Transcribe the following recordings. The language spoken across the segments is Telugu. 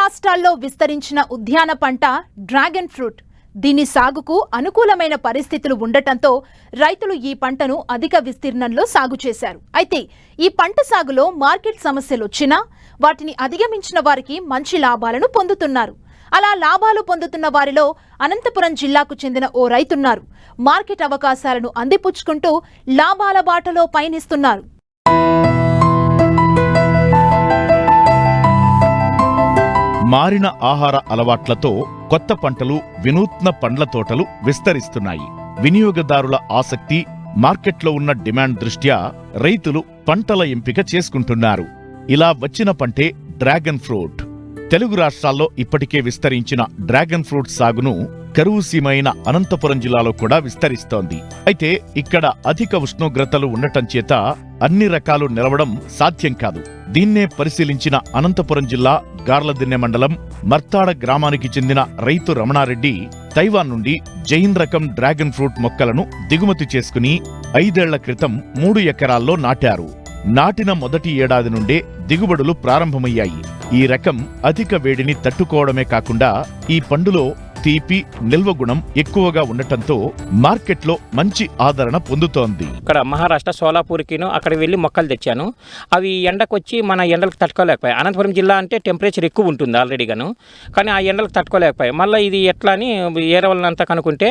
రాష్ట్రాల్లో విస్తరించిన ఉద్యాన పంట డ్రాగన్ ఫ్రూట్. దీని సాగుకు అనుకూలమైన పరిస్థితులు ఉండటంతో రైతులు ఈ పంటను అధిక విస్తీర్ణంలో సాగు చేశారు. అయితే ఈ పంట సాగులో మార్కెట్ సమస్యలు వచ్చినా వాటిని అధిగమించిన వారికి మంచి లాభాలను పొందుతున్నారు. అలా లాభాలు పొందుతున్న వారిలో అనంతపురం జిల్లాకు చెందిన ఓ రైతున్నారు. మార్కెట్ అవకాశాలను అందిపుచ్చుకుంటూ లాభాల బాటలో పయనిస్తున్నారు. మారిన ఆహార అలవాట్లతో కొత్త పంటలు, వినూత్న పండ్ల తోటలు విస్తరిస్తున్నాయి. వినియోగదారుల ఆసక్తి, మార్కెట్లో ఉన్న డిమాండ్ దృష్ట్యా రైతులు పంటల ఎంపిక చేసుకుంటున్నారు. ఇలా వచ్చిన పంటే డ్రాగన్ ఫ్రూట్. తెలుగు రాష్ట్రాల్లో ఇప్పటికే విస్తరించిన డ్రాగన్ ఫ్రూట్ సాగును కరువు సీమైన అనంతపురం జిల్లాలో కూడా విస్తరిస్తోంది. అయితే ఇక్కడ అధిక ఉష్ణోగ్రతలు ఉండటం చేత అన్ని రకాలు నిలవడం సాధ్యం కాదు. దీన్నే పరిశీలించిన అనంతపురం జిల్లా గార్లదిన్నె మండలం మర్తాడ గ్రామానికి చెందిన రైతు రమణారెడ్డి తైవాన్ నుండి జైన్ రకం డ్రాగన్ ఫ్రూట్ మొక్కలను దిగుమతి చేసుకుని 5 ఏళ్ల క్రితం 3 ఎకరాల్లో నాటారు. నాటిన మొదటి ఏడాది నుండే దిగుబడులు ప్రారంభమయ్యాయి. ఈ రకం అధిక వేడిని తట్టుకోవడమే కాకుండా ఈ పండులో తీపి, నిల్వ గుణం ఎక్కువగా ఉండటంతో మార్కెట్లో మంచి ఆదరణ పొందుతోంది. ఇక్కడ మహారాష్ట్ర సోలాపూర్కిను అక్కడికి వెళ్ళి మొక్కలు తెచ్చాను. అవి ఎండకొచ్చి మన ఎండలకు తట్టుకోలేకపోయాయి. అనంతపురం జిల్లా అంటే టెంపరేచర్ ఎక్కువ ఉంటుంది ఆల్రెడీగాను, కానీ ఆ ఎండలకు తట్టుకోలేకపోయాయి. మళ్ళీ ఇది ఎట్లా అని ఏరే వాళ్ళంతా కనుక్కుంటే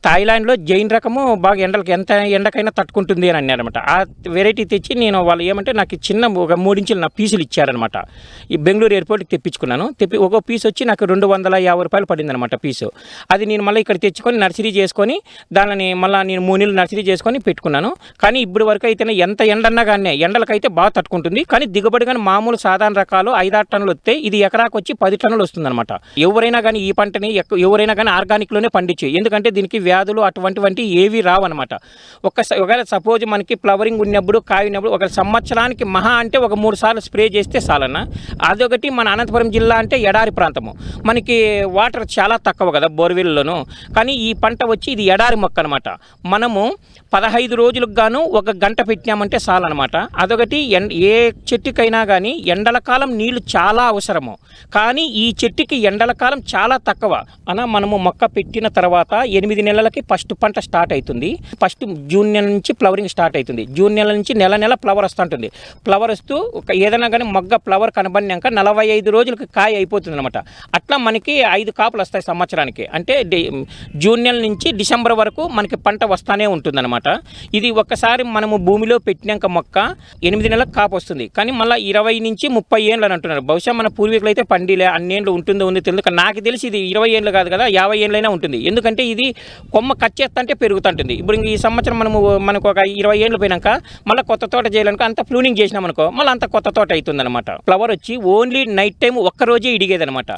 థాయిలాండ్లో జైన్ రకము బాగా ఎండలకు ఎంత ఎండకైనా తట్టుకుంటుంది అని అన్నారనమాట. ఆ వెరైటీ తెచ్చి నేను వాళ్ళు ఏమంటే నాకు చిన్న ఒక 3 ఇంచులు నా పీసులు ఇచ్చారనమాట. ఈ బెంగళూరు ఎయిర్పోర్ట్కి తెప్పించుకున్నాను. ఒక పీస్ వచ్చి నాకు 250 రూపాయలు పడింది అనమాట పీసు. అది నేను మళ్ళీ ఇక్కడ తెచ్చుకొని నర్సరీ చేసుకొని దానిని మళ్ళీ నేను 3 నెలలు నర్సరీ చేసుకొని పెట్టుకున్నాను. కానీ ఇప్పుడు వరకు అయితే ఎంత ఎండన్నా కానీ ఎండలకైతే బాగా తట్టుకుంటుంది. కానీ దిగుబడి కానీ మామూలు సాధారణ రకాలు 5-6 టన్నులు వస్తే ఇది ఎకరాకు వచ్చి 10 టన్నులు వస్తుందన్నమాట. ఎవరైనా కానీ ఈ పంటని ఎవరైనా కానీ ఆర్గానిక్లోనే పండించు. ఎందుకంటే దీనికి వ్యాధులు అటువంటివంటి ఏవి రావన్నమాట. ఒకవేళ సపోజ్ మనకి ఫ్లవరింగ్ ఉన్నప్పుడు కాయినప్పుడు ఒక సంవత్సరానికి మహా అంటే ఒక 3 సార్లు స్ప్రే చేస్తే చాలన్నా. అదొకటి మన అనంతపురం జిల్లా అంటే ఎడారి ప్రాంతము, మనకి వాటర్ చాలా తక్కువ కదా బోర్వెల్లోను. కానీ ఈ పంట వచ్చి ఇది ఎడారి మొక్క అనమాట. మనము 15 రోజులకు గాను 1 గంట పెట్టినామంటే చాలన్నమాట. అదొకటి ఏ చెట్టుకైనా కానీ ఎండల కాలం నీళ్లు చాలా అవసరము. కానీ ఈ చెట్టుకి ఎండల కాలం చాలా తక్కువ. మనము మొక్క పెట్టిన తర్వాత 8 నెలలకి ఫస్ట్ పంట స్టార్ట్ అవుతుంది. ఫస్ట్ జూన్ నెల నుంచి ఫ్లవరింగ్ స్టార్ట్ అవుతుంది. జూన్ నెల నుంచి నెల ఫ్లవర్ వస్తుంటుంది. ఫ్లవర్ వస్తూ ఏదైనా కానీ మొగ్గ ఫ్లవర్ కనబడినాక 45 రోజులకి కాయ అయిపోతుంది అనమాట. అట్లా మనకి 5 కాపులు వస్తాయి సంవత్సరానికి. అంటే జూన్ నెల నుంచి డిసెంబర్ వరకు మనకి పంట వస్తానే ఉంటుందన్నమాట. ఇది ఒక్కసారి మనము భూమిలో పెట్టినాక మొక్క 8 నెలలకు కాపు వస్తుంది. కానీ మళ్ళీ 20 నుంచి 30 ఏళ్ళు అని అంటున్నారు. బహుశా మన పూర్వీకులు అయితే పండిలే అన్నేళ్ళు ఉంటుందో తెలియదు. నాకు తెలిసి ఇది 20 ఏళ్ళు కాదు కదా, 50 ఏళ్ళైనా ఉంటుంది. ఎందుకంటే ఇది కొమ్మ కట్ చేస్తుంటే పెరుగుతుంటుంది. ఇప్పుడు ఈ సంవత్సరం మనకు ఒక 20 ఏళ్ళు పోయినాక మళ్ళీ కొత్త తోట చేయాలనుకో అంత ప్రూనింగ్ చేసినామనుకో మళ్ళీ అంత కొత్త తోట అవుతుంది అనమాట. ఫ్లవర్ వచ్చి ఓన్లీ నైట్ టైం ఒక్కరోజే ఇడిగేదనమాట.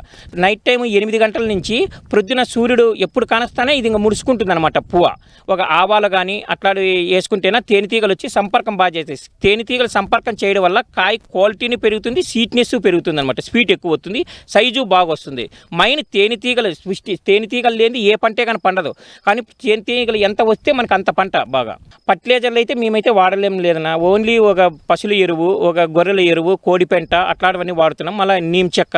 నైట్ టైం 8 గంటల నుంచి ప్రొద్దున సూర్యుడు ఎప్పుడు కానస్తానే ఇది ఇంకా ముడుచుకుంటుంది అనమాట. పువ్వ ఒక ఆవాలు కానీ అట్లా వేసుకుంటేనా తేనెటీగలు వచ్చి సంపర్కం బాగా చేస్తాయి. తేనెటీగలు సంపర్కం చేయడం వల్ల కాయ క్వాలిటీని పెరుగుతుంది, స్వీట్నెస్ పెరుగుతుంది అనమాట. స్వీట్ ఎక్కువ వస్తుంది, సైజు బాగా వస్తుంది. మెయిన్ తేనెటీగలు లేని ఏ పంటే కానీ పండదు. కానీ తేనెటీగలు ఎంత వస్తే మనకు అంత పంట బాగా. ఫర్టిలైజర్లు అయితే మేమైతే వాడలేం లేదన్నా. ఓన్లీ ఒక పశువుల ఎరువు, ఒక గొర్రెల ఎరువు, కోడి పెంట అట్లాంటివన్నీ వాడుతున్నాం. మళ్ళీ నీమ్ చెక్క,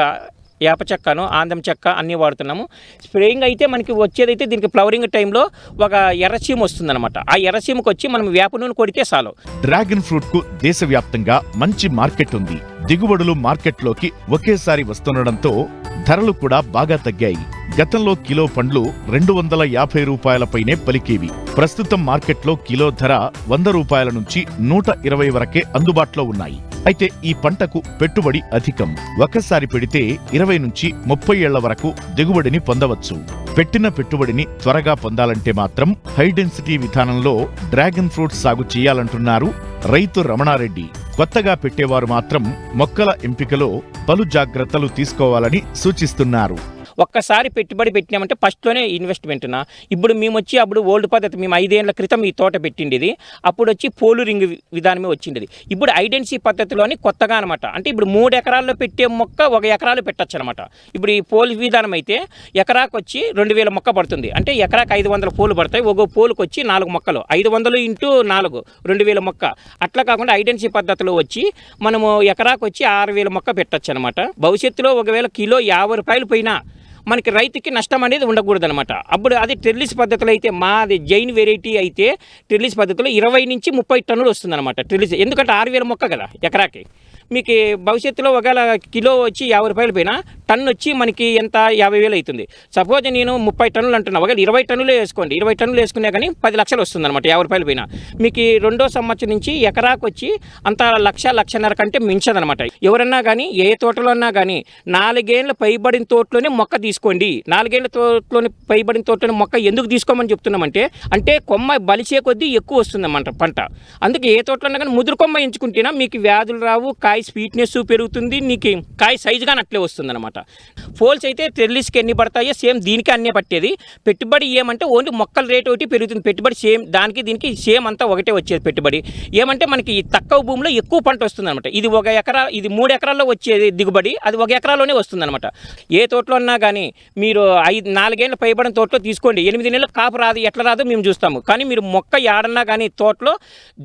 వేప చెక్కను, ఆందం చెక్క అన్నీ వాడుతున్నాము. స్ప్రేయింగ్ అయితే మనకి వచ్చేదైతే దీనికి ఫ్లవరింగ్ టైంలో ఒక ఎర్రచీమ వస్తుందన్నమాట. ఆ ఎర్రచీమకు వచ్చి మనం వేప నూనె కొడితే చాలు. డ్రాగన్ ఫ్రూట్ కు దేశవ్యాప్తంగా మంచి మార్కెట్ ఉంది. దిగుబడులు మార్కెట్లోకి ఒకేసారి వస్తుండడంతో ధరలు కూడా బాగా తగ్గాయి. గతంలో కిలో పండ్లు 250 రూపాయలపైనే పలికేవి. ప్రస్తుతం మార్కెట్లో కిలో ధర 100 రూపాయల నుంచి 120 వరకే అందుబాటులో ఉన్నాయి. అయితే ఈ పంటకు పెట్టుబడి అధికం. ఒకసారి పెడితే 20 నుంచి 30 ఏళ్ల వరకు దిగుబడిని పొందవచ్చు. పెట్టిన పెట్టుబడిని త్వరగా పొందాలంటే మాత్రం హై డెన్సిటీ విధానంలో డ్రాగన్ ఫ్రూట్ సాగు చేయాలంటున్నారు రైతు రమణారెడ్డి. కొత్తగా పెట్టేవారు మాత్రం మొక్కల ఎంపికలో పలు జాగ్రత్తలు తీసుకోవాలని సూచిస్తున్నారు. ఒక్కసారి పెట్టుబడి పెట్టినామంటే ఫస్ట్లోనే ఇన్వెస్ట్మెంట్నా. ఇప్పుడు మేము వచ్చి అప్పుడు ఓల్డ్ పద్ధతి, మేము 5 ఏళ్ల క్రితం ఈ తోట పెట్టిండేది, అప్పుడు వచ్చి పోలు రింగ్ విధానమే వచ్చిండేది. ఇప్పుడు ఐడెన్సీ పద్ధతిలోని కొత్తగా అనమాట. అంటే ఇప్పుడు 3 ఎకరాల్లో పెట్టే మొక్క 1 ఎకరాలు పెట్టచ్చు అనమాట. ఇప్పుడు ఈ పోలు విధానం అయితే ఎకరాకు వచ్చి 2000 మొక్క పడుతుంది. అంటే ఎకరాకు 500 పోలు పడతాయి. ఒక పోలుకు వచ్చి 4 మొక్కలు, 500 ఇంటూ 4 2000 మొక్క. అట్లా కాకుండా ఐడెన్సీ పద్ధతిలో వచ్చి మనము ఎకరాకు వచ్చి 6000 మొక్క పెట్టచ్చు అనమాట. భవిష్యత్తులో ఒకవేళ కిలో 50 రూపాయలు పోయినా మనకి రైతుకి నష్టం అనేది ఉండకూడదు అనమాట. అప్పుడు అది ట్రెల్లిస్ పద్ధతిలో అయితే, మాది జైన్ వెరైటీ అయితే ట్రెల్లిస్ పద్ధతిలో 20 నుంచి 30 టన్నులు వస్తుంది అనమాట ట్రెల్లిస్. ఎందుకంటే 6000 మొక్క కదా ఎకరాకి. మీకు భవిష్యత్తులో ఒకవేళ కిలో వచ్చి 50 రూపాయలు పోయినా టన్ను వచ్చి మనకి ఎంత 50,000 అవుతుంది. సపోజ్ నేను 30 టన్నులు అంటున్నా, ఒకవేళ 20 టన్నులు వేసుకోండి, 20 టన్నులు వేసుకున్నా కానీ 10 లక్షలు వస్తుంది అనమాట 50 రూపాయలు పోయినా. మీకు రెండో సంవత్సరం నుంచి ఎకరాకు వచ్చి అంత 1,00,000-1,50,000 కంటే మించదనమాట. ఎవరన్నా కానీ ఏ తోటలో అన్నా కానీ 4 ఏళ్ళ పైబడిన తోటలోనే మొక్క తీసుకోండి. 4 ఏళ్ళ తోటలోని పైబడిన తోటలోని మొక్క ఎందుకు తీసుకోమని చెప్తున్నామంటే, అంటే కొమ్మ బలిసే కొద్దీ ఎక్కువ వస్తుందన్నమాట పంట. అందుకే ఏ తోటలో అన్నా కానీ ముదురు కొమ్మ ఎంచుకుంటేనా మీకు వ్యాధులు రావు, కాయ స్వీట్నెస్ పెరుగుతుంది, నీకు కాయ సైజుగా అట్లే వస్తుంది అనమాట. ఫోల్స్ అయితే ట్రెల్లిస్కి ఎన్ని పడతాయో సేమ్ దీనికి అన్నీ పట్టేది. పెట్టుబడి ఏమంటే ఓన్లీ మొక్కల రేట్ ఒకటి పెరుగుతుంది, పెట్టుబడి సేమ్ దానికి దీనికి సేమ్ అంతా ఒకటే వచ్చేది పెట్టుబడి. ఏమంటే మనకి తక్కువ భూమిలో ఎక్కువ పంట వస్తుంది అనమాట. ఇది 1 ఎకరా, ఇది 3 ఎకరాల్లో వచ్చేది దిగుబడి, అది 1 ఎకరాలోనే వస్తుంది అనమాట. ఏ తోటలో అన్నా కానీ మీరు 4 ఏళ్ళ పైబడిన తోటలో తీసుకోండి, 8 నెలలు కాపు రాదు, ఎట్లా రాదో మేము చూస్తాము. కానీ మీరు మొక్క ఏడన్నా కానీ తోటలో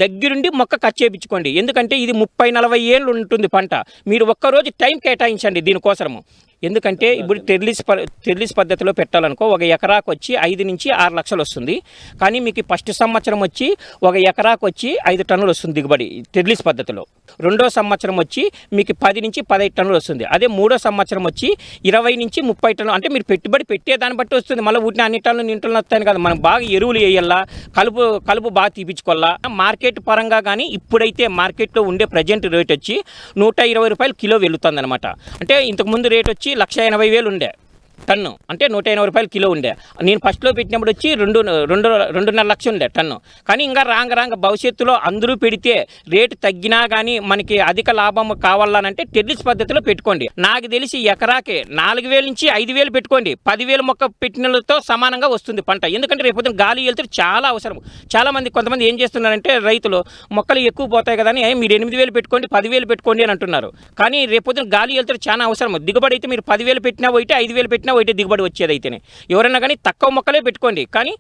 దగ్గరుండి మొక్క కట్ చేయించుకోండి. ఎందుకంటే ఇది 30-40 ఏళ్ళు ఉంటుంది పంట. మీరు ఒక్కరోజు టైం కేటాయించండి దీనికోసము. ఎందుకంటే ఇప్పుడు ట్రెల్లిస్ పద్ధతిలో పెట్టాలనుకో 1 ఎకరాకు వచ్చి 5 నుంచి 6 లక్షలు వస్తుంది. కానీ మీకు ఫస్ట్ సంవత్సరం వచ్చి 1 ఎకరాకు వచ్చి 5 టన్నులు వస్తుంది దిగుబడి ట్రెల్లిస్ పద్ధతిలో. రెండో సంవత్సరం వచ్చి మీకు 10 నుంచి 15 టన్నులు వస్తుంది. అదే మూడో సంవత్సరం వచ్చి 20 నుంచి 30 టన్నులు. అంటే మీరు పెట్టుబడి పెట్టే దాన్ని బట్టి వస్తుంది. మళ్ళీ వీటిని అన్ని టన్నులు ఇంటర్లు వస్తాయి కదా. మనం బాగా ఎరువులు వేయాలా, కలుపు బాగా తీపించుకోవాలా. మార్కెట్ పరంగా కానీ ఇప్పుడైతే మార్కెట్లో ఉండే ప్రజెంట్ రేట్ వచ్చి 120 రూపాయలు కిలో వెళ్తుంది అనమాట. అంటే ఇంతకుముందు రేట్ వచ్చి 1,80,000 ఉండే టన్ను, అంటే 180 రూపాయలు కిలో ఉండే. నేను ఫస్ట్లో పెట్టినప్పుడు వచ్చి 2.5 లక్షలు ఉండే టన్ను. కానీ ఇంకా రాంగ భవిష్యత్తులో అందరూ పెడితే రేటు తగ్గినా కానీ మనకి అధిక లాభం కావాలనంటే ట్రెల్లిస్ పద్ధతిలో పెట్టుకోండి. నాకు తెలిసి ఎకరాకే 4,000 నుంచి 5,000 పెట్టుకోండి, 10,000 మొక్క పెట్టినతో సమానంగా వస్తుంది పంట. ఎందుకంటే రేపు గాలి వెళ్తే చాలా అవసరం. చాలామంది కొంతమంది ఏం చేస్తున్నారంటే రైతులు మొక్కలు ఎక్కువ పోతాయి కదా అని మీరు 8,000 పెట్టుకోండి, 10,000 పెట్టుకోండి అని అంటున్నారు. కానీ రేపొద్దున గాలి వెళ్తే చాలా అవసరం. దిగుబడి అయితే మీరు 10,000 పెట్టినా ఒకటి, 5,000 పెట్టినా ఒకటి దిగుబడి వచ్చేది అయితేనే. ఎవరైనా కానీ తక్కువ మొక్కలే పెట్టుకోండి. కానీ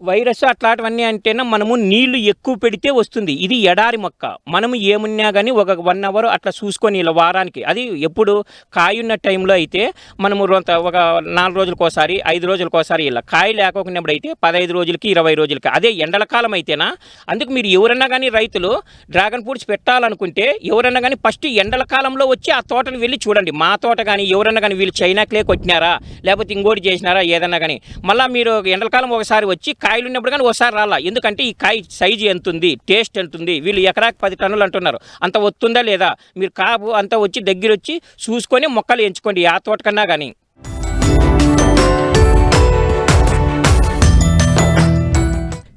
వైరస్ అట్లాంటివన్నీ అంటేనే మనము నీళ్లు ఎక్కువ పెడితే వస్తుంది. ఇది ఎడారి మొక్క. మనము ఏమున్నా కానీ ఒక 1 అవర్ అట్లా చూసుకొని ఇలా వారానికి, అది ఎప్పుడు కాయున్న టైంలో అయితే మనము ఒక 4 రోజులకోసారి 5 రోజులకోసారి ఇలా, కాయ లేకపోయినప్పుడు అయితే 15 రోజులకి 20 రోజులకి. అదే ఎండల కాలం అయితేనా. అందుకు మీరు ఎవరన్నా కానీ రైతులు డ్రాగన్ ఫ్రూట్స్ పెట్టాలనుకుంటే ఎవరన్నా కానీ ఫస్ట్ ఎండల కాలంలో వచ్చి ఆ తోటను వెళ్ళి చూడండి. మా తోట కానీ ఎవరన్నా కానీ వీళ్ళు చైనా క్లే కొట్టినారా లేకపోతే ఇంకోటి చేసినారా ఏదన్నా కానీ, మళ్ళీ మీరు ఎండలకాలం ఒకసారి వచ్చి కాయలు ఉన్నప్పుడు కానీ ఒకసారి రాలా. ఎందుకంటే ఈ కాయ సైజు ఎంత ఉంది, టేస్ట్ ఎంత ఉంది, వీళ్ళు ఎకరాకి 10 టన్నులు అంటున్నారు, అంత వస్తుందా లేదా, మీరు కాపు అంతా వచ్చి దగ్గర వచ్చి చూసుకొని మొక్కలు ఎంచుకోండి ఆ తోట కన్నా కానీ.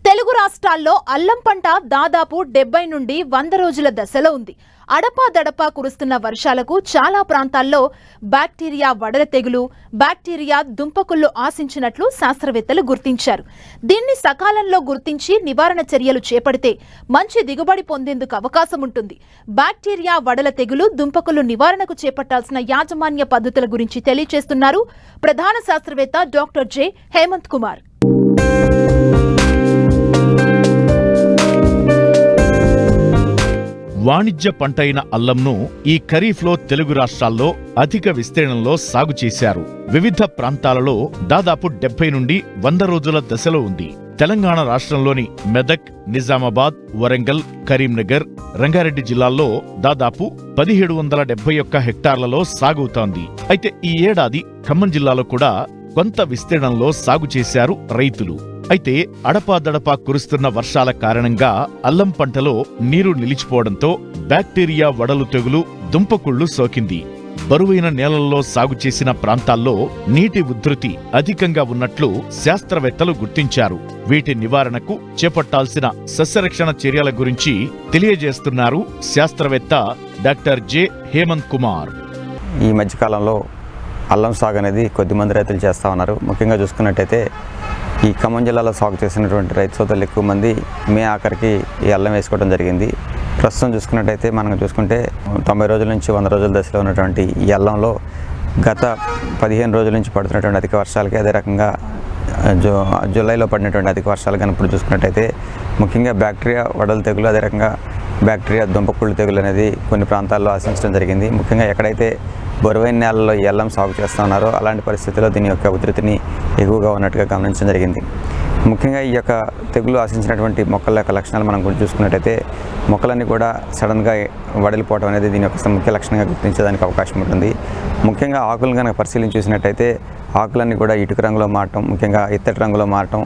తెలుగు రాష్ట్రాల్లో అల్లం పంట దాదాపు 70 నుండి 100 రోజుల దశలో ఉంది. అడపాదడపా కురుస్తున్న వర్షాలకు చాలా ప్రాంతాల్లో బ్యాక్టీరియా వడల తెగులు, బ్యాక్టీరియా దుంపకుళ్ళు ఆశించినట్లు శాస్త్రవేత్తలు గుర్తించారు. దీన్ని సకాలంలో గుర్తించి నివారణ చర్యలు చేపడితే మంచి దిగుబడి పొందేందుకు అవకాశం ఉంటుంది. బ్యాక్టీరియా వడల తెగులు, దుంపకుళ్ళు నివారణకు చేపట్టాల్సిన యాజమాన్య పద్ధతుల గురించి తెలియజేస్తున్నారు ప్రధాన శాస్త్రవేత్త డాక్టర్ జె హేమంత్ కుమార్. వాణిజ్య పంటైన అల్లంను ఈ ఖరీఫ్లో తెలుగు రాష్ట్రాల్లో అధిక విస్తీర్ణంలో సాగు చేశారు. వివిధ ప్రాంతాలలో దాదాపు 70 నుండి 100 రోజుల దశలో ఉంది. తెలంగాణ రాష్ట్రంలోని మెదక్, నిజామాబాద్, వరంగల్, కరీంనగర్, రంగారెడ్డి జిల్లాల్లో దాదాపు 1771 హెక్టార్లలో సాగుతోంది. అయితే ఈ ఏడాది ఖమ్మం జిల్లాలో కూడా కొంత విస్తీర్ణంలో సాగు చేశారు రైతులు. అయితే అడపాదడపా కురుస్తున్న వర్షాల కారణంగా అల్లం పంటలో నీరు నిలిచిపోవడంతో బ్యాక్టీరియా వడలు తెగులు, దుంపకుళ్ళు సోకింది. బరువైన నేలల్లో సాగు చేసిన ప్రాంతాల్లో నీటి ఉధృతి అధికంగా ఉన్నట్లు శాస్త్రవేత్తలు గుర్తించారు. వీటి నివారణకు చేపట్టాల్సిన సస్యరక్షణ చర్యల గురించి తెలియజేస్తున్నారు శాస్త్రవేత్త డాక్టర్ జె హేమంత్ కుమార్. ఈ మధ్యకాలంలో అల్లం సాగు అనేది కొద్దిమంది రైతులు చేస్తూ ఉన్నారు. ముఖ్యంగా చూసుకున్నట్టయితే ఈ ఖమ్మం జిల్లాలో సాగు చేసినటువంటి రైతు సోదరులు ఎక్కువ మంది మే ఆఖరికి ఈ అల్లం వేసుకోవడం జరిగింది. ప్రస్తుతం చూసుకున్నట్టయితే మనం చూసుకుంటే 90 రోజుల నుంచి 100 రోజుల దశలో ఉన్నటువంటి ఈ అల్లంలో గత 15 రోజుల నుంచి పడుతున్నటువంటి అధిక వర్షాలకి, అదే రకంగా జూలైలో పడినటువంటి అధిక వర్షాలు కానీ ఇప్పుడు చూసుకున్నట్టయితే ముఖ్యంగా బ్యాక్టీరియా వడలు తెగులు, అదే రకంగా బ్యాక్టీరియా దుంపకుళ్ళు తెగులు అనేది కొన్ని ప్రాంతాల్లో ఆశించడం జరిగింది. ముఖ్యంగా ఎక్కడైతే బరువైన నేలల్లో ఈ అల్లం సాగు చేస్తూ ఉన్నారో అలాంటి పరిస్థితుల్లో దీని యొక్క ఉధృతిని ఎక్కువగా ఉన్నట్టుగా గమనించడం జరిగింది. ముఖ్యంగా ఈ యొక్క తెగులు ఆశించినటువంటి మొక్కల యొక్క లక్షణాలు మనం చూసుకున్నట్టయితే మొక్కలన్నీ కూడా సడన్గా వడిలిపోవడం అనేది దీని యొక్క ముఖ్య లక్షణంగా గుర్తించడానికి అవకాశం ఉంటుంది. ముఖ్యంగా ఆకులను కనుక పరిశీలించి చూసినట్టయితే ఆకులన్నీ కూడా ఇటుక రంగులో మారటం, ముఖ్యంగా ఇత్తడి రంగులో మారటం,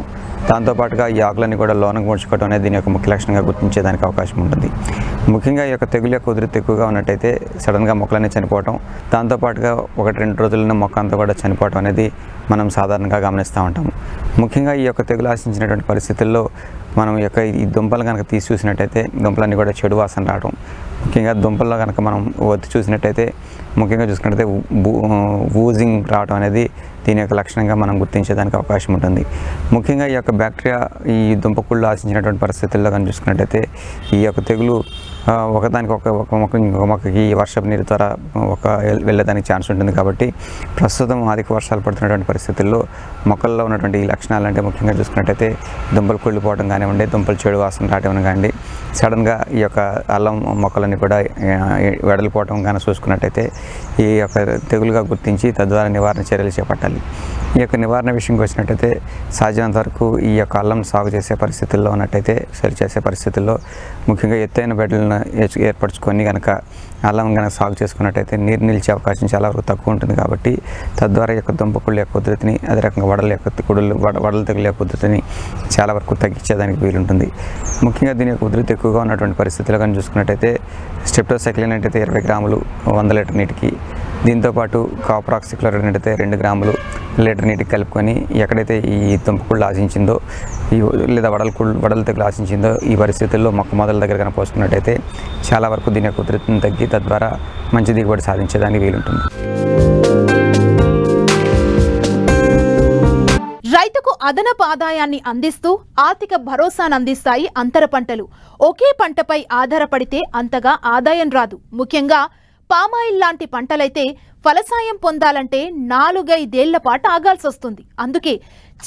దాంతోపాటుగా ఈ ఆకులన్నీ కూడా లోనకు ముడుచుకోవడం అనేది దీని యొక్క ముఖ్య లక్షణంగా గుర్తించేదానికి అవకాశం ఉంటుంది. ముఖ్యంగా ఈ యొక్క తెగులు యొక్క ఉధృతి ఎక్కువగా ఉన్నట్టయితే సడన్గా మొక్కలన్నీ చనిపోవటం, దాంతోపాటుగా 1-2 రోజుల్లోనే మొక్క అంతా కూడా చనిపోవటం అనేది మనం సాధారణంగా గమనిస్తూ ఉంటాము. ముఖ్యంగా ఈ యొక్క తెగులు ఆశించినటువంటి పరిస్థితుల్లో మనం ఈ దుంపలు కనుక తీసి చూసినట్టయితే దుంపలన్నీ కూడా చెడు వాసన రావడం, ముఖ్యంగా దుంపల్లో కనుక మనం ఒత్తి చూసినట్టయితే ముఖ్యంగా చూసుకున్నట్టయితే ఊజింగ్ రావడం అనేది దీని యొక్క లక్షణంగా మనం గుర్తించేదానికి అవకాశం ఉంటుంది. ముఖ్యంగా ఈ యొక్క బ్యాక్టీరియా ఈ దుంపకుళ్ళు ఆశించినటువంటి పరిస్థితుల్లో కానీ చూసుకున్నట్టయితే ఈ యొక్క తెగులు ఒకదానికి ఒక మొక్క ఇంకొక మొక్కకి వర్షపు నీరు ద్వారా వెళ్ళేదానికి ఛాన్స్ ఉంటుంది. కాబట్టి ప్రస్తుతం అధిక వర్షాలు పడుతున్నటువంటి పరిస్థితుల్లో మొక్కల్లో ఉన్నటువంటి ఈ లక్షణాలు అంటే ముఖ్యంగా చూసుకున్నట్టయితే దుంపలు కుళ్ళిపోవడం కానివ్వండి, దుంపలు చెడు వాసన రావడం కానివ్వండి, సడన్గా ఈ యొక్క అల్లం మొక్కలన్నీ కూడా వెడలిపోవడం కానీ చూసుకున్నట్టయితే ఈ యొక్క తెగులుగా గుర్తించి తద్వారా నివారణ చర్యలు చేపట్టాలి. ఈ యొక్క నివారణ విషయంకి వచ్చినట్టయితే సాధ్యమైనంత వరకు ఈ యొక్క అల్లం సాగు చేసే పరిస్థితుల్లో ఉన్నట్టయితే చేసే పరిస్థితుల్లో ముఖ్యంగా ఎత్తైన బెడ్లను ఏర్పరచుకొని కనుక అల్లం కనుక సాగు చేసుకున్నట్టయితే నీరు నిలిచే అవకాశం చాలా వరకు తక్కువ ఉంటుంది. కాబట్టి తద్వారా యొక్క దుంపకుళ్ళ యొక్క ఉధృతిని, అదే రకంగా వడల తెగుల యొక్క ఉధృతిని చాలా వరకు తగ్గించేదానికి వీలుంటుంది. ముఖ్యంగా దీని యొక్క ఉధృతి ఎక్కువగా ఉన్నటువంటి పరిస్థితుల్లో కానీ చూసుకున్నట్టయితే స్ట్రెప్టోసైక్లిన్ అంటే 20 గ్రాములు 100 లీటర్ నీటికి, దీంతోపాటు కాపరాక్సిక్లోరైడ్ అంటే 2 గ్రాములు లీటర్ నీటికి కలుపుకొని ఎక్కడైతే ఈ దుంపకుళ్ళు ఆశించిందో లేదా వడల తెగులు ఆశించిందో ఈ పరిస్థితుల్లో మొక్క మొదల దగ్గర కనుక పోసుకున్నట్టయితే చాలా వరకు దీని యొక్క ఉధృతిని తగ్గి తద్వారా మంచి దిగుబడి సాధించేదానికి వీలుంటుంది. రైతుకు అదనపు ఆదాయాన్ని అందిస్తూ ఆర్థిక భరోసాను అందిస్తాయి అంతర పంటలు. ఒకే పంటపై ఆధారపడితే అంతగా ఆదాయం రాదు. ముఖ్యంగా పామాయిల్ లాంటి పంటలైతే ఫలసాయం పొందాలంటే 4-5 ఏళ్ల పాటు ఆగాల్సి వస్తుంది. అందుకే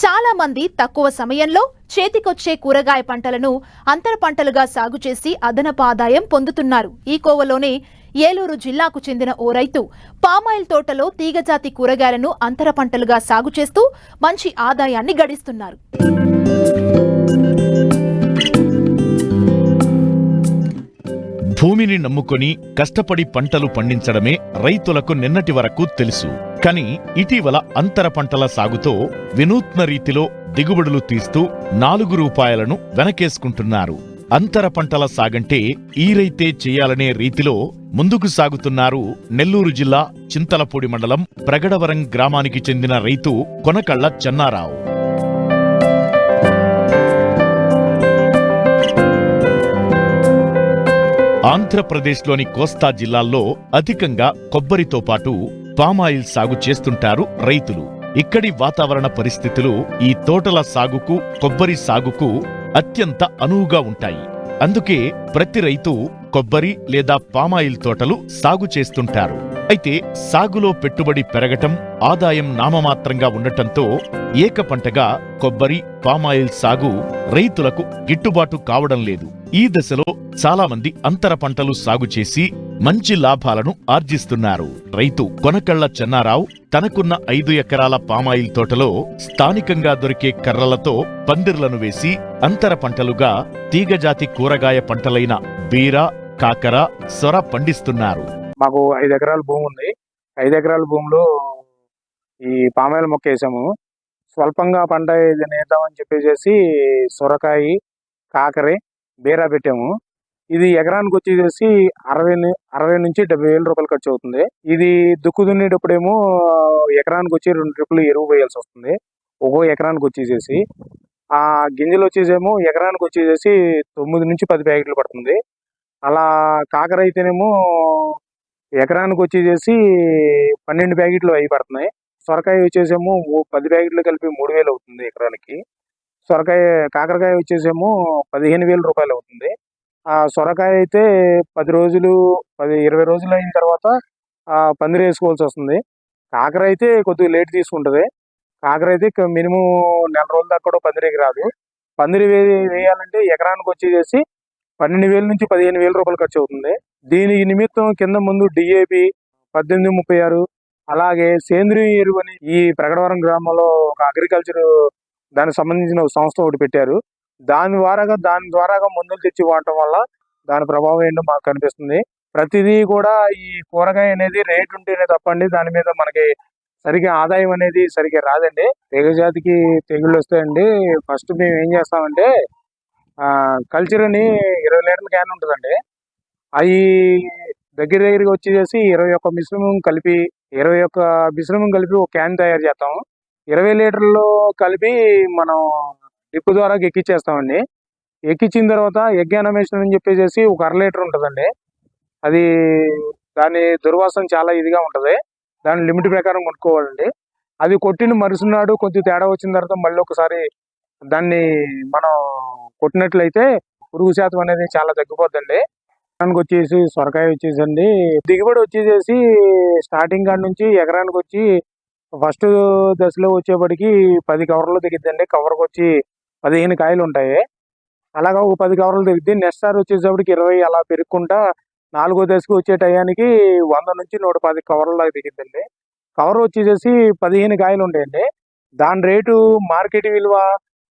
చాలా మంది తక్కువ సమయంలో చేతికొచ్చే కూరగాయ పంటలను అంతర పంటలుగా సాగు చేసి అదనపు ఆదాయం పొందుతున్నారు. ఈ కోవలోనే ఏలూరు జిల్లాకు చెందిన ఓ రైతు పామాయిల్ తోటలో తీగజాతి కూరగాయలను అంతర పంటలుగా సాగు చేస్తూ మంచి ఆదాయాన్ని గడిస్తున్నారు. భూమిని నమ్ముకొని కష్టపడి పంటలు పండించడమే రైతులకు నిన్నటి వరకు తెలుసు. కానీ ఇటీవల అంతర పంటల సాగుతో వినూత్న రీతిలో దిగుబడులు తీస్తూ 4 రూపాయలను వెనకేసుకుంటున్నారు. అంతర పంటల సాగంటే ఈ రైతే చేయాలనే రీతిలో ముందుకు సాగుతున్నారు నెల్లూరు జిల్లా చింతలపూడి మండలం ప్రగడవరం గ్రామానికి చెందిన రైతు కొనకళ్ళ చెన్నారావు. ఆంధ్రప్రదేశ్లోని కోస్తా జిల్లాల్లో అధికంగా కొబ్బరితో పాటు పామాయిల్ సాగు చేస్తుంటారు రైతులు. ఇక్కడి వాతావరణ పరిస్థితులు ఈ తోటల సాగుకు, కొబ్బరి సాగుకు అత్యంత అనువుగా ఉంటాయి. అందుకే ప్రతి రైతు కొబ్బరి లేదా పామాయిల్ తోటలు సాగు చేస్తుంటారు. అయితే సాగులో పెట్టుబడి పెరగటం, ఆదాయం నామమాత్రంగా ఉండటంతో ఏకపంటగా కొబ్బరి, పామాయిల్ సాగు రైతులకు గిట్టుబాటు కావడం లేదు. ఈ దశలో చాలా మంది అంతర పంటలు సాగు చేసి మంచి లాభాలను ఆర్జిస్తున్నారు. రైతు కొనకళ్ళ చెన్నారావు తనకున్న 5 ఎకరాల పామాయిల్ తోటలో స్థానికంగా దొరికే కర్రలతో పందిర్లను వేసి అంతర పంటలుగా తీగజాతి కూరగాయ పంటలైన బీర, కాకర, సొర పండిస్తున్నారు. మాకు 5 ఎకరాల భూమి ఉంది. 5 ఎకరాల భూమిలో ఈ పామాయిల్ మొక్క వేసాము. స్వల్పంగా పంట నేద్దామని చెప్పేసి సొరకాయ, కాకరే, బీరా పెట్టాము. ఇది ఎకరానికి వచ్చేసి 60 నుంచి 70 వేల రూపాయలు ఖర్చు అవుతుంది. ఇది దుక్కు దున్నేటప్పుడేమో ఎకరానికి వచ్చి 2 ట్రిప్పులు ఎరువు వేయాల్సి వస్తుంది. ఒక్కో ఎకరానికి వచ్చేసేసి ఆ గింజలు వచ్చేసేమో ఎకరానికి వచ్చేసేసి 9 నుంచి 10 ప్యాకెట్లు పడుతుంది. అలా కాకర అయితేనేమో ఎకరానికి వచ్చేసి 12 ప్యాకెట్లు అవి పడుతున్నాయి. సొరకాయ వచ్చేసేమో 10 ప్యాకెట్లు కలిపి 3,000 అవుతుంది ఎకరానికి. కాకరకాయ వచ్చేసేమో 15,000 రూపాయలు అవుతుంది. ఆ సొరకాయ అయితే 20 రోజులు అయిన తర్వాత పందిరి వేసుకోవాల్సి వస్తుంది. కాకర అయితే కొద్దిగా లేట్ తీసుకుంటుంది. కాకర అయితే మినిమం నెల రోజుల దాకా కూడా పందిరికి రాదు. పందిరి వేయాలంటే ఎకరానికి వచ్చేసి 12,000 నుంచి 15,000 రూపాయలు ఖర్చు అవుతుంది. దీని నిమిత్తం కింద ముందు DAP 1836 అలాగే సేంద్రియ ఎరువు అని ఈ ప్రగడవరం గ్రామంలో ఒక అగ్రికల్చర్ దానికి సంబంధించిన ఒక సంస్థ ఒకటి పెట్టారు. దాని ద్వారాగా మందులు తెచ్చి వాడటం వల్ల దాని ప్రభావం ఏంటో మాకు కనిపిస్తుంది. ప్రతిదీ కూడా ఈ కూరగాయ అనేది రేట్ ఉంటేనే తప్పండి దాని మీద మనకి సరిగ్గా ఆదాయం అనేది సరిగ్గా రాదండి. తీగజాతికి తెగుళ్ళు వస్తాయండి. ఫస్ట్ మేము ఏం చేస్తామంటే కల్చర్ అని 20 లీటర్ల క్యాన్ ఉంటుందండి. అవి దగ్గరగా వచ్చేసి 21 మిశ్రమం కలిపి ఒక క్యాన్ తయారు చేస్తాం. 20 లీటర్లు కలిపి మనం డ్రిప్ ద్వారా ఎక్కిచ్చేస్తామండి. ఎక్కించిన తర్వాత ఎగ్గానమేషన్ అని చెప్పేసి ఒక 1/2 లీటర్ ఉంటుందండి. అది దాని దుర్వాసన చాలా ఇదిగా ఉంటుంది. దాని లిమిట్ ప్రకారం కొనుక్కోవాలండి. అది కొట్టిన మరుసనాడు కొద్దిగా తేడా వచ్చిన తర్వాత మళ్ళీ ఒకసారి దాన్ని మనం కొట్టినట్లయితే పురుగు శాతం అనేది చాలా తగ్గిపోద్దండి. ఎకరానికి వచ్చేసి సొరకాయ వచ్చేసండి దిగుబడి వచ్చేసి స్టార్టింగ్ కాడ నుంచి ఎకరానికి వచ్చి ఫస్ట్ దశలో వచ్చేప్పటికి 10 కవర్లు దిగిద్దండి. కవర్కి వచ్చి 15 కాయలు ఉంటాయి. అలాగా ఒక 10 కవర్లు దిగిద్ది. నెక్స్ట్ సారి వచ్చేసరికి 20 అలా పెరుక్కుంటా 4వ దశకు వచ్చే టయానికి 100 నుంచి 110 కవర్ల దాకా దిగిద్దండి. కవర్ వచ్చేసి 15 కాయలు ఉంటాయండి. దాని రేటు మార్కెట్ విలువ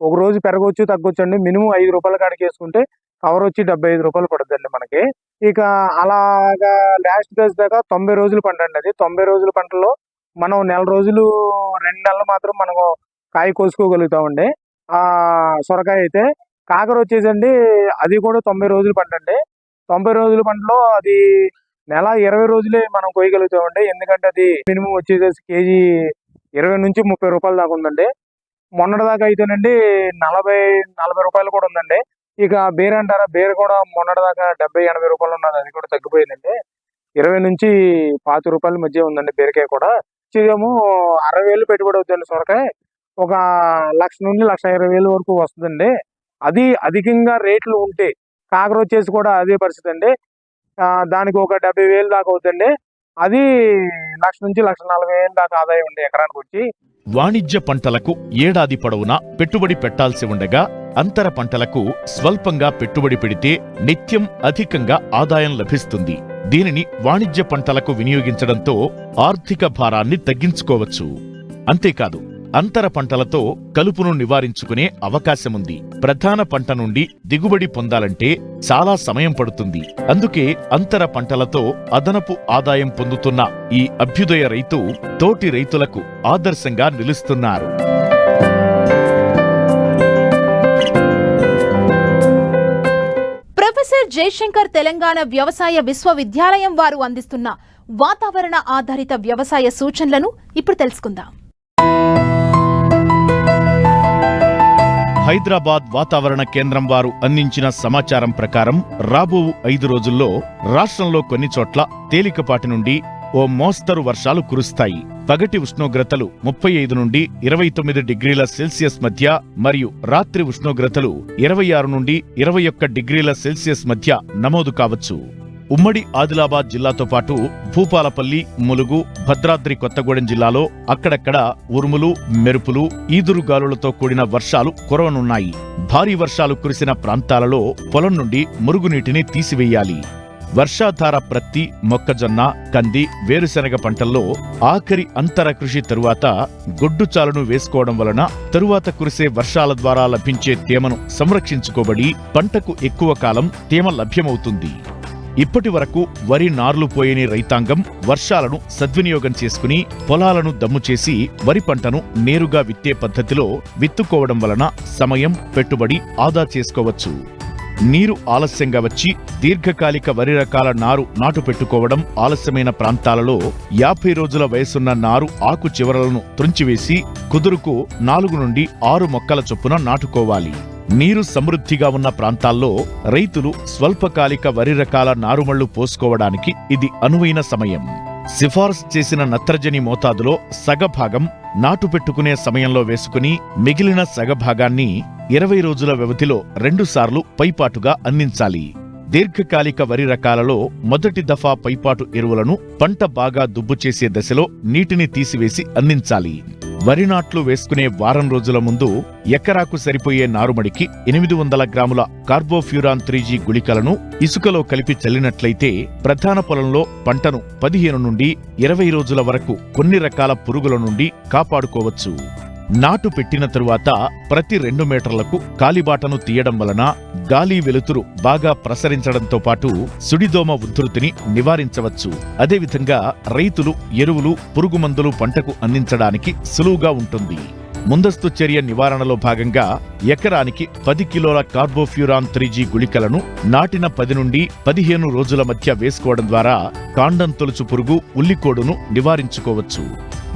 ఒక రోజు పెరగవచ్చు తగ్గొచ్చు అండి. మినిమం 5 రూపాయల కాడికి వేసుకుంటే కవర్ వచ్చి 75 రూపాయలు పడుతుందండి మనకి. ఇక అలాగా లాస్ట్ దశ దాకా 90 రోజుల పంట అండి. అది 90 రోజుల పంటలో మనం 2 నెలలు మాత్రం మనం కాయ కోసుకోగలుగుతామండి. ఆ సొరకాయ అయితే కాకర వచ్చేసండి అది కూడా 90 రోజుల పంట అండి. 90 రోజుల పంటలో అది నెల 20 రోజులే మనం కోయగలుగుతామండి. ఎందుకంటే అది మినిమం వచ్చేసి కేజీ 20 నుంచి 30 రూపాయల దాకా ఉందండి. మొన్నటి దాకా అయితేనండి 40 రూపాయలు కూడా ఉందండి. ఇక బేర అంటారా, బేర కూడా మొన్నటి దాకా 70-80 రూపాయలు ఉన్నది. అది కూడా తగ్గిపోయిందండి. 20 నుంచి 25 రూపాయల మధ్య ఉందండి బీరకాయ కూడా. ఇదేమో 60,000 పెట్టుబడి అవుతుందండి సొరకాయ. ఒక 1,00,000 నుండి 1,20,000 వరకు వస్తుందండి. అది అధికంగా రేట్లు ఉంటే కాకర వచ్చేసి కూడా అదే పరిస్థితి అండి. దానికి ఒక 70,000 దాకా అవుతుందండి. అది 1,00,000 నుంచి 1,40,000 దాకా ఆదాయం ఉండే ఎకరానికి వచ్చి. వాణిజ్య పంటలకు ఏడాది పొడవునా పెట్టుబడి పెట్టాల్సి ఉండగా అంతర పంటలకు స్వల్పంగా పెట్టుబడి పెడితే నిత్యం అధికంగా ఆదాయం లభిస్తుంది. దీనిని వాణిజ్య పంటలకు వినియోగించడంతో ఆర్థిక భారాన్ని తగ్గించుకోవచ్చు. అంతేకాదు అంతర పంటలతో కలుపును నివారించుకునే అవకాశముంది. ప్రధాన పంట నుండి దిగుబడి పొందాలంటే చాలా సమయం పడుతుంది. అందుకే అంతర పంటలతో అదనపు ఆదాయం పొందుతున్న ఈ అభ్యుదయ రైతు తోటి రైతులకు ఆదర్శంగా నిలుస్తున్నారు. ప్రొఫెసర్ జయశంకర్ తెలంగాణ వ్యవసాయ విశ్వవిద్యాలయం వారు అందిస్తున్న వాతావరణ ఆధారిత వ్యవసాయ సూచనలను ఇప్పుడు తెలుసుకుందాం. హైదరాబాద్ వాతావరణ కేంద్రం వారు అందించిన సమాచారం ప్రకారం రాబో 5 రోజుల్లో రాష్ట్రంలో కొన్ని చోట్ల తేలికపాటి నుండి ఓ మోస్తరు వర్షాలు కురుస్తాయి. పగటి ఉష్ణోగ్రతలు 35 నుండి 29 డిగ్రీల సెల్సియస్ మధ్య మరియు రాత్రి ఉష్ణోగ్రతలు 26 నుండి 21 డిగ్రీల సెల్సియస్ మధ్య నమోదు కావచ్చు. ఉమ్మడి ఆదిలాబాద్ జిల్లాతో పాటు భూపాలపల్లి, ములుగు, భద్రాద్రి కొత్తగూడెం జిల్లాలో అక్కడక్కడ ఉరుములు, మెరుపులు, ఈదురుగాలులతో కూడిన వర్షాలు కురవనున్నాయి. భారీ వర్షాలు కురిసిన ప్రాంతాలలో పొలం నుండి మురుగునీటిని తీసివేయాలి. వర్షాధార ప్రత్తి, మొక్కజొన్న, కంది, వేరుశెనగ పంటల్లో ఆఖరి అంతర కృషి తరువాత గొడ్డుచాలను వేసుకోవడం వలన తరువాత కురిసే వర్షాల ద్వారా లభించే తేమను సంరక్షించుకోబడి పంటకు ఎక్కువ కాలం తేమ లభ్యమవుతుంది. ఇప్పటి వరకు వరి నార్లు పోయని రైతాంగం వర్షాలను సద్వినియోగం చేసుకుని పొలాలను దమ్ము చేసి వరి పంటను నేరుగా విత్తే పద్ధతిలో విత్తుకోవడం వలన సమయం, పెట్టుబడి ఆదా చేసుకోవచ్చు. నీరు ఆలస్యంగా వచ్చి దీర్ఘకాలిక వరి రకాల నారు నాటు పెట్టుకోవడం ఆలస్యమైన ప్రాంతాలలో 50 రోజుల వయసున్న నారు ఆకు చివరలను త్రుంచివేసి కుదురుకు 4 నుండి 6 మొక్కల చొప్పున నాటుకోవాలి. నీరు సమృద్ధిగా ఉన్న ప్రాంతాల్లో రైతులు స్వల్పకాలిక వరి రకాల నారుమళ్లు పోసుకోవడానికి ఇది అనువైన సమయం. సిఫార్సు చేసిన నత్రజని మోతాదులో సగభాగం నాటు పెట్టుకునే సమయంలో వేసుకుని మిగిలిన సగభాగాన్ని 20 రోజుల వ్యవధిలో 2 సార్లు పైపాటుగా అందించాలి. దీర్ఘకాలిక వరి రకాలలో మొదటి దఫా పైపాటు ఎరువులను పంట బాగా దుబ్బు చేసే దశలో నీటిని తీసివేసి అందించాలి. వరి నాట్లు వేసుకునే వారం రోజుల ముందు ఎకరాకు సరిపోయే నారుమడికి 800 గ్రాముల కార్బోఫ్యూరాన్ 3G గుళికలను ఇసుకలో కలిపి చల్లినట్లయితే ప్రధాన పొలంలో పంటను 15 నుండి 20 రోజుల వరకు కొన్ని రకాల పురుగుల నుండి కాపాడుకోవచ్చు. నాటు పెట్టిన తరువాత ప్రతి 2 మీటర్లకు కాలిబాటను తీయడం వలన గాలి వెలుతురు బాగా ప్రసరించడంతో పాటు సుడిదోమ ఉధృతిని నివారించవచ్చు. అదేవిధంగా రైతులు ఎరువులు, పురుగుమందులు పంటకు అందించడానికి సులువుగా ఉంటుంది. ముందస్తు చర్య నివారణలో భాగంగా ఎకరానికి 10 కిలోల కార్బోఫ్యూరాన్ 3G గుళికలను నాటిన 10 నుండి 15 రోజుల మధ్య వేసుకోవడం ద్వారా కాండం తొలుచు పురుగు, ఉల్లికోడును నివారించుకోవచ్చు.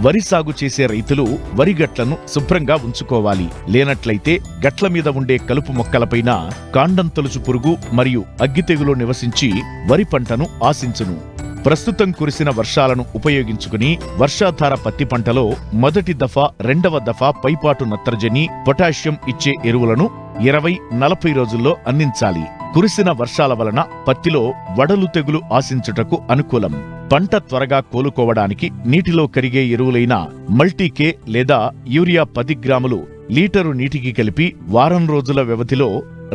వరి సాగు చేసే రైతులు వరి గట్లను శుభ్రంగా ఉంచుకోవాలి. లేనట్లయితే గట్ల మీద ఉండే కలుపు మొక్కలపైన కాండం తొలుచు పురుగు మరియు అగ్గితెగులు నివసించి వరి పంటను ఆశించును. ప్రస్తుతం కురిసిన వర్షాలను ఉపయోగించుకుని వర్షాధార పత్తి పంటలో మొదటి దఫా, రెండవ దఫా పైపాటు నత్రజని, పొటాషియం ఇచ్చే ఎరువులను 20-40 రోజుల్లో అందించాలి. కురిసిన వర్షాల వలన పత్తిలో వడలు తెగులు ఆశించుటకు అనుకూలం. పంట త్వరగా కోలుకోవడానికి నీటిలో కరిగే ఎరువులైన మల్టీకే లేదా యూరియా 10 గ్రాములు లీటరు నీటికి కలిపి వారం రోజుల వ్యవధిలో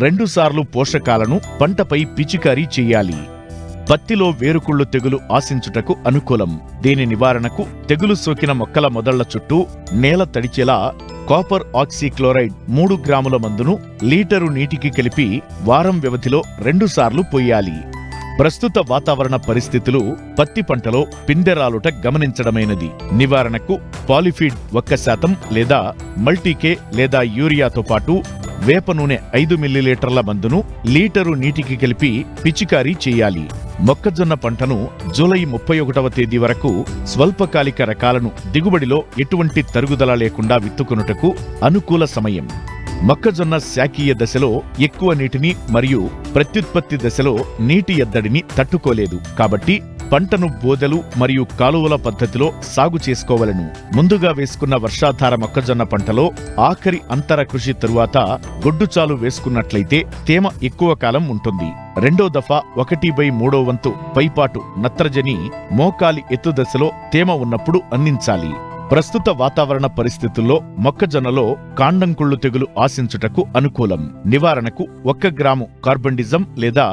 2 సార్లు పోషకాలను పంటపై పిచికారీ చెయ్యాలి. పత్తిలో వేరుకుళ్ళు తెగులు ఆశించుటకు అనుకూలం. దీని నివారణకు తెగులు సోకిన మొక్కల మొదళ్ల చుట్టూ నేల తడిచేలా కాపర్ ఆక్సీక్లోరైడ్ 3 గ్రాముల మందును లీటరు నీటికి కలిపి వారం వ్యవధిలో 2 సార్లు పొయ్యాలి. ప్రస్తుత వాతావరణ పరిస్థితులు పత్తి పంటలో పిందెరాలుట గమనించడమైనది. నివారణకు పాలిఫీడ్ 1% లేదా మల్టీకే లేదా యూరియాతో పాటు వేప నూనె 5 మిల్లీలీటర్ల మందును లీటరు నీటికి కలిపి పిచికారీ చేయాలి. మొక్కజొన్న పంటను జూలై 31వ తేదీ వరకు స్వల్పకాలిక రకాలను దిగుబడిలో ఎటువంటి తరుగుదల లేకుండా విత్తుకొనుటకు అనుకూల సమయం. మొక్కజొన్న శాకీయ దశలో ఎక్కువ నీటిని మరియు ప్రత్యుత్పత్తి దశలో నీటి ఎద్దడిని తట్టుకోలేదు. కాబట్టి పంటను బోదెలు మరియు కాలువల పద్ధతిలో సాగు చేసుకోవలను. ముందుగా వేసుకున్న వర్షాధార మొక్కజొన్న పంటలో ఆఖరి అంతర కృషి తరువాత గొడ్డుచాలు వేసుకున్నట్లయితే తేమ ఎక్కువ కాలం ఉంటుంది. రెండో దఫా 1/3 వంతు పైపాటు నత్రజని మోకాలి ఎత్తు దశలో తేమ ఉన్నప్పుడు అందించాలి. ప్రస్తుత వాతావరణ పరిస్థితుల్లో మొక్కజొన్నలో కాండంకుళ్ళు తెగులు ఆశించుటకు అనుకూలం. నివారణకు 1 గ్రాము కార్బండిజం లేదా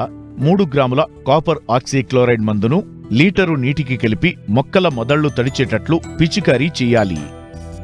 3 గ్రాముల కాపర్ ఆక్సీక్లోరైడ్ మందును లీటరు నీటికి కలిపి మొక్కల మొదళ్లు తడిచేటట్లు పిచికారీ చెయ్యాలి.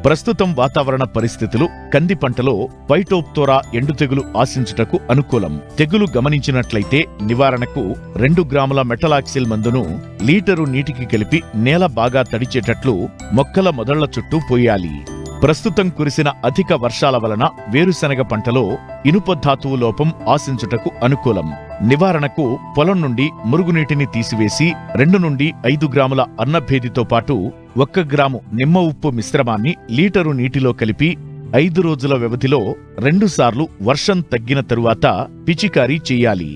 ప్రస్తుతం వాతావరణ పరిస్థితులు కంది పంటలో పైటోప్తోరా ఎండు తెగులు ఆశించుటకు అనుకూలం. తెగులు గమనించినట్లయితే నివారణకు 2 గ్రాముల మెటలాక్సిల్ మందును లీటరు నీటికి కలిపి నేల బాగా తడిచేటట్లు మొక్కల మొదళ్ల చుట్టూ పోయాలి. ప్రస్తుతం కురిసిన అధిక వర్షాల వలన వేరుశనగ పంటలో ఇనుప ధాతువు లోపం ఆశించుటకు అనుకూలం. నివారణకు పొలం నుండి మురుగునీటిని తీసివేసి 2 నుండి 5 గ్రాముల అన్నభేదితో పాటు 1 గ్రాము నిమ్మ ఉప్పు మిశ్రమాన్ని లీటరు నీటిలో కలిపి 5 రోజుల వ్యవధిలో 2 సార్లు వర్షం తగ్గిన తరువాత పిచికారీ చెయ్యాలి.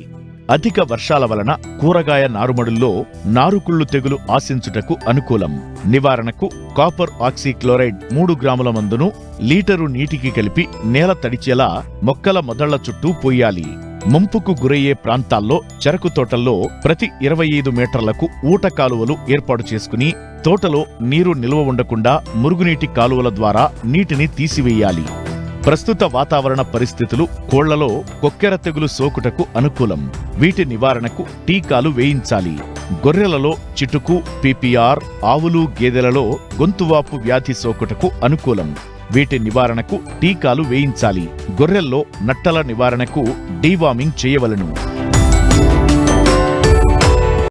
అధిక వర్షాల వలన కూరగాయ నారుమడుల్లో నారుకుళ్ళు తెగులు ఆశించుటకు అనుకూలం. నివారణకు కాపర్ ఆక్సీక్లోరైడ్ 3 గ్రాముల మందును లీటరు నీటికి కలిపి నేల తడిచేలా మొక్కల మొదళ్ల చుట్టూ పోయాలి. ముంపుకు గురయ్యే ప్రాంతాల్లో చెరకు తోటల్లో ప్రతి 25 మీటర్లకు ఊట కాలువలు ఏర్పాటు చేసుకుని తోటలో నీరు నిల్వ ఉండకుండా మురుగునీటి కాలువల ద్వారా నీటిని తీసివేయాలి. ప్రస్తుత వాతావరణ పరిస్థితులు కోళ్లలో కొక్కెర తెగులు సోకుటకు అనుకూలం. వీటి నివారణకు టీకాలు వేయించాలి. గొర్రెలలో చిటుకు, పిపిఆర్, ఆవులు, గేదెలలో గొంతువాపు వ్యాధి సోకుటకు అనుకూలం. వీటి నివారణకు టీకాలు వేయించాలి. గొర్రెల్లో నట్టల నివారణకు డీవార్మింగ్ చేయవలెను.